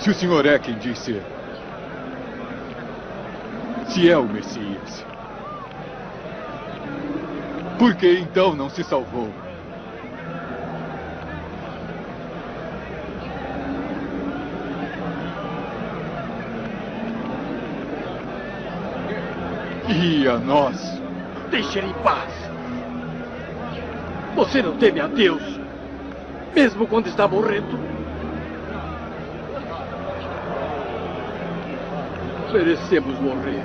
Se o senhor é quem diz ser, se é o Messias, por que então não se salvou? E a nós? Deixe ele em paz. Você não teme a Deus, mesmo quando está morrendo? Merecemos morrer.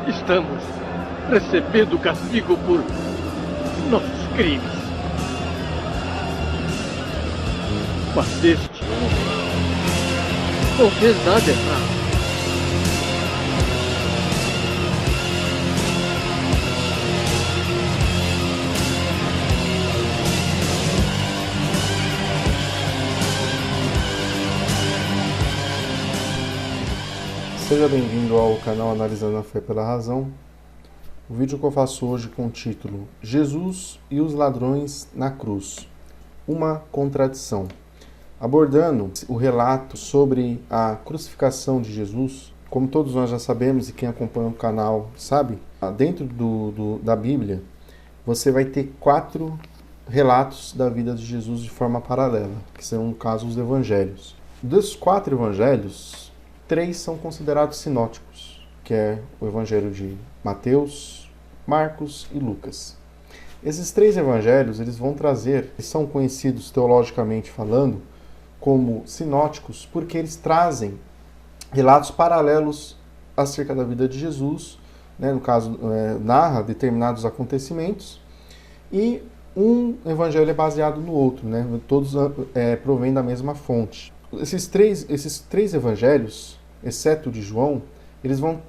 Estamos recebendo castigo por nossos crimes. Mas este não fez nada errado. Seja bem-vindo ao canal Analisando a Fé pela Razão. O vídeo que eu faço hoje com o título Jesus e os ladrões na cruz, uma contradição. Abordando o relato sobre a crucificação de Jesus, como todos nós já sabemos e quem acompanha o canal sabe, dentro da Bíblia você vai ter 4 relatos da vida de Jesus de forma paralela, que são, no caso, os evangelhos. Dos 4 evangelhos, 3 são considerados sinóticos, que é o evangelho de Mateus, Marcos e Lucas. Esses 3 evangelhos, eles são conhecidos teologicamente falando como sinóticos, porque eles trazem relatos paralelos acerca da vida de Jesus, né? No caso, narra determinados acontecimentos, e um evangelho é baseado no outro, né? Todos provêm da mesma fonte. Esses três evangelhos, exceto o de João, eles vão,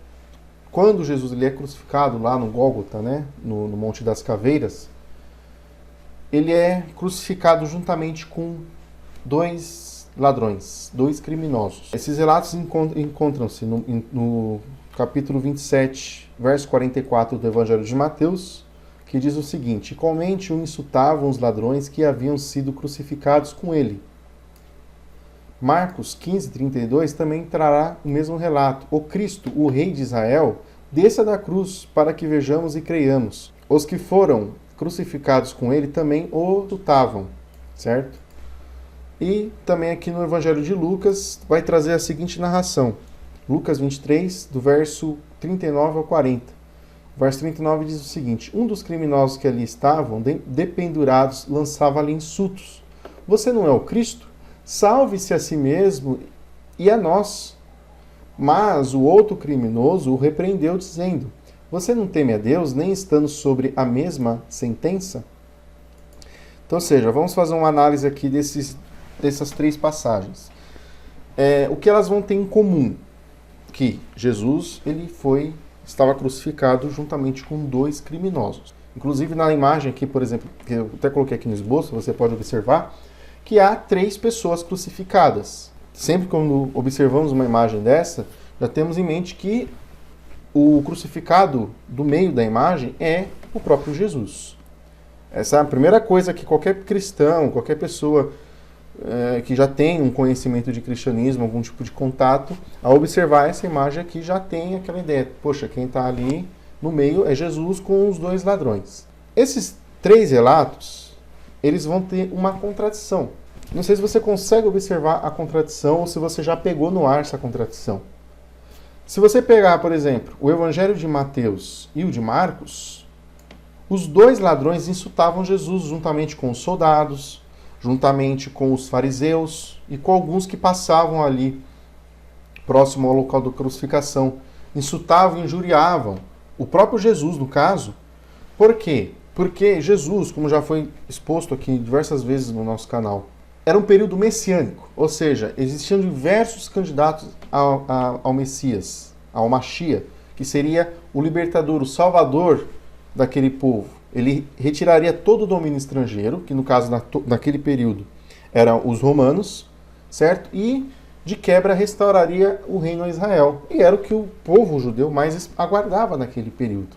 quando Jesus ele é crucificado lá no Gólgota, né, no Monte das Caveiras, ele é crucificado juntamente com 2 ladrões, 2 criminosos. Esses relatos encontram-se no capítulo 27, verso 44 do Evangelho de Mateus, que diz o seguinte: igualmente insultavam os ladrões que haviam sido crucificados com ele. Marcos 15:32 também trará o mesmo relato. O Cristo, o Rei de Israel, desça da cruz para que vejamos e creiamos. Os que foram crucificados com ele também o insultavam, certo? E também aqui no Evangelho de Lucas vai trazer a seguinte narração. Lucas 23, do verso 39 ao 40. O verso 39 diz o seguinte: um dos criminosos que ali estavam, dependurados, lançava-lhe insultos. Você não é o Cristo? Salve-se a si mesmo e a nós. Mas o outro criminoso o repreendeu, dizendo: você não teme a Deus, nem estando sobre a mesma sentença? Então, ou seja, vamos fazer uma análise aqui dessas 3 passagens. O que elas vão ter em comum? Que Jesus estava crucificado juntamente com 2 criminosos. Inclusive, na imagem aqui, por exemplo, que eu até coloquei aqui no esboço, você pode observar que há 3 pessoas crucificadas. Sempre quando observamos uma imagem dessa, já temos em mente que o crucificado do meio da imagem é o próprio Jesus. Essa é a primeira coisa que qualquer cristão, qualquer pessoa que já tem um conhecimento de cristianismo, algum tipo de contato, ao observar essa imagem aqui já tem aquela ideia: poxa, quem está ali no meio é Jesus com os 2 ladrões. Esses 3 relatos, eles vão ter uma contradição. Não sei se você consegue observar a contradição ou se você já pegou no ar essa contradição. Se você pegar, por exemplo, o Evangelho de Mateus e o de Marcos, os 2 ladrões insultavam Jesus juntamente com os soldados, juntamente com os fariseus e com alguns que passavam ali próximo ao local da crucificação. Insultavam e injuriavam o próprio Jesus, no caso. Por quê? Porque Jesus, como já foi exposto aqui diversas vezes no nosso canal, era um período messiânico, ou seja, existiam diversos candidatos ao Messias, ao Mashiach, que seria o libertador, o salvador daquele povo. Ele retiraria todo o domínio estrangeiro, que no caso naquele período eram os romanos, certo? E de quebra restauraria o reino a Israel. E era o que o povo judeu mais aguardava naquele período.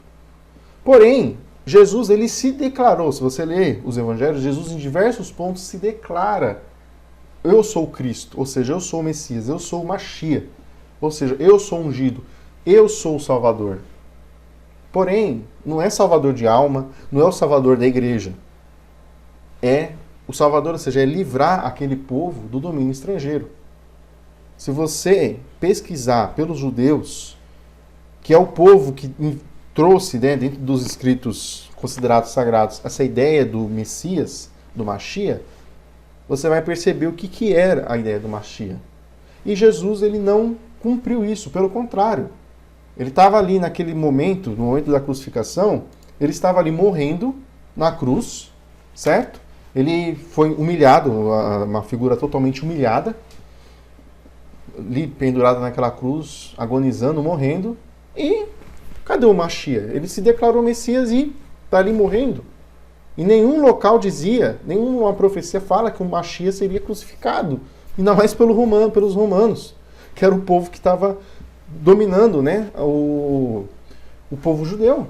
Porém, Jesus ele se declarou, se você ler os evangelhos, Jesus em diversos pontos se declara eu sou o Cristo, ou seja, eu sou o Messias, eu sou o Mashiach, ou seja, eu sou o ungido, eu sou o Salvador. Porém, não é Salvador de alma, não é o Salvador da igreja. É o Salvador, ou seja, é livrar aquele povo do domínio estrangeiro. Se você pesquisar pelos judeus, que é o povo que trouxe, né, dentro dos escritos considerados sagrados, essa ideia do Messias, do Mashiach, você vai perceber o que era a ideia do Mashiach. E Jesus, ele não cumpriu isso, pelo contrário. Ele estava ali naquele momento, no momento da crucificação, ele estava ali morrendo na cruz, certo? Ele foi humilhado, uma figura totalmente humilhada, ali pendurado naquela cruz, agonizando, morrendo. E cadê o Mashiach? Ele se declarou Messias e está ali morrendo. Em nenhum local dizia, nenhuma profecia fala que o Mashiach seria crucificado. Ainda mais pelos romanos, que era o povo que estava dominando, né, o povo judeu.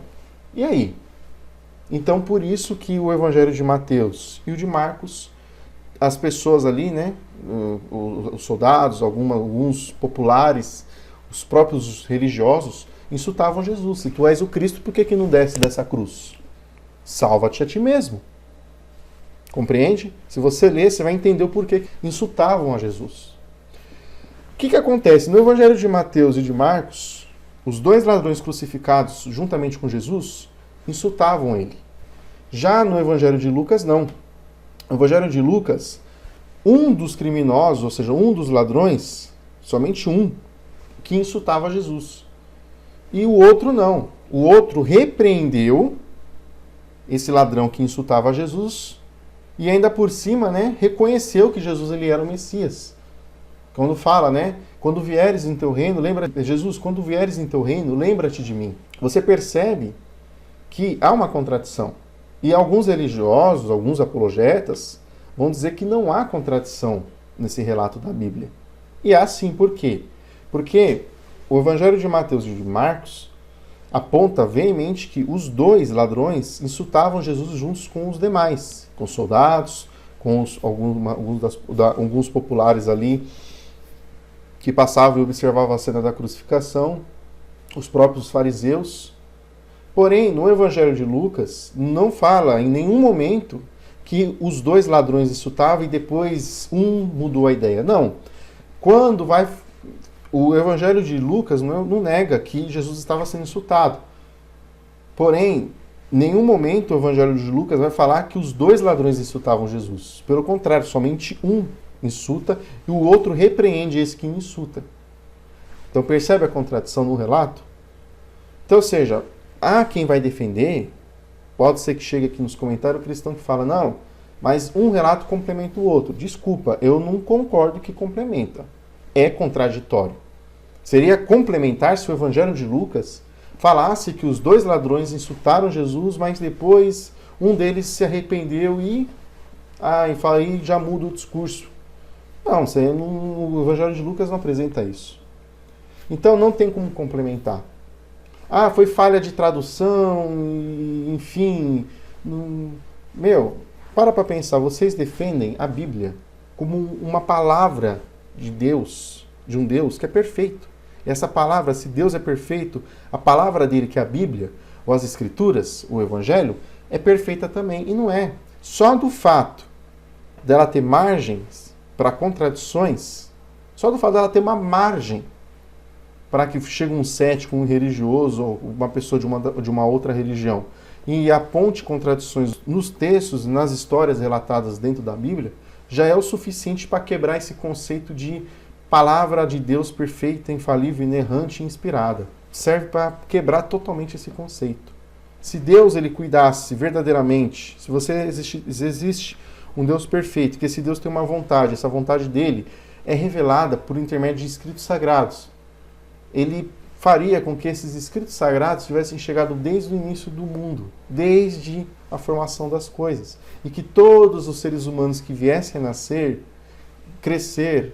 E aí? Então, por isso que o Evangelho de Mateus e o de Marcos, as pessoas ali, né, os soldados, alguns populares, os próprios religiosos, insultavam Jesus. Se tu és o Cristo, por que não desce dessa cruz? Salva-te a ti mesmo. Compreende? Se você ler, você vai entender o porquê insultavam a Jesus. O que acontece? No Evangelho de Mateus e de Marcos, os dois ladrões crucificados juntamente com Jesus insultavam ele. Já no Evangelho de Lucas, não. No Evangelho de Lucas, um dos criminosos, ou seja, um dos ladrões, somente um, que insultava Jesus. E o outro não. O outro repreendeu esse ladrão que insultava Jesus e ainda por cima, né, reconheceu que Jesus ele era o Messias. Quando fala, né, quando vieres em teu reino, Jesus, quando vieres em teu reino, lembra-te de mim. Você percebe que há uma contradição. E alguns religiosos, alguns apologetas, vão dizer que não há contradição nesse relato da Bíblia. E há sim, por quê? Porque o Evangelho de Mateus e de Marcos aponta veemente que os dois ladrões insultavam Jesus juntos com os demais, com os soldados, com alguns populares ali que passavam e observavam a cena da crucificação, os próprios fariseus. Porém, no Evangelho de Lucas, não fala em nenhum momento que os dois ladrões insultavam e depois um mudou a ideia. Não. O Evangelho de Lucas não nega que Jesus estava sendo insultado. Porém, em nenhum momento o Evangelho de Lucas vai falar que os dois ladrões insultavam Jesus. Pelo contrário, somente um insulta e o outro repreende esse que insulta. Então percebe a contradição no relato? Então, ou seja, há quem vai defender, pode ser que chegue aqui nos comentários o cristão que fala, não, mas um relato complementa o outro. Desculpa, eu não concordo que complementa. É contraditório. Seria complementar se o Evangelho de Lucas falasse que os dois ladrões insultaram Jesus, mas depois um deles se arrependeu e já muda o discurso. Não, o Evangelho de Lucas não apresenta isso. Então não tem como complementar. Foi falha de tradução, enfim. Para pensar, vocês defendem a Bíblia como uma palavra de Deus, de um Deus que é perfeito. E essa palavra, se Deus é perfeito, a palavra dele, que é a Bíblia, ou as Escrituras, o Evangelho, é perfeita também. E não é. Só do fato dela ter margens para contradições, só do fato dela ter uma margem para que chegue um cético, um religioso, ou uma pessoa de uma outra religião, e aponte contradições nos textos, nas histórias relatadas dentro da Bíblia, já é o suficiente para quebrar esse conceito de palavra de Deus perfeita, infalível, inerrante e inspirada. Serve para quebrar totalmente esse conceito. Se Deus ele cuidasse verdadeiramente, se existe um Deus perfeito, que esse Deus tem uma vontade, essa vontade dele é revelada por intermédio de escritos sagrados. Ele faria com que esses escritos sagrados tivessem chegado desde o início do mundo, desde a formação das coisas. E que todos os seres humanos que viessem a nascer, crescer,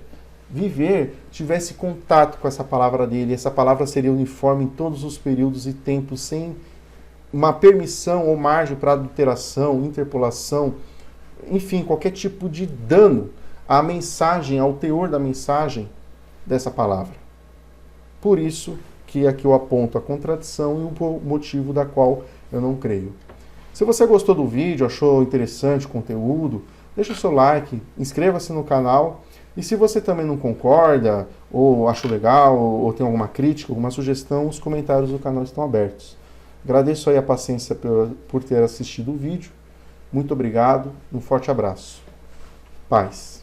viver, tivesse contato com essa palavra dele. Essa palavra seria uniforme em todos os períodos e tempos, sem uma permissão ou margem para adulteração, interpolação, enfim, qualquer tipo de dano à mensagem, ao teor da mensagem dessa palavra. Por isso que aqui eu aponto a contradição e o motivo da qual eu não creio. Se você gostou do vídeo, achou interessante o conteúdo, deixa o seu like, inscreva-se no canal. E se você também não concorda, ou achou legal, ou tem alguma crítica, alguma sugestão, os comentários do canal estão abertos. Agradeço aí a paciência por ter assistido o vídeo. Muito obrigado, um forte abraço. Paz.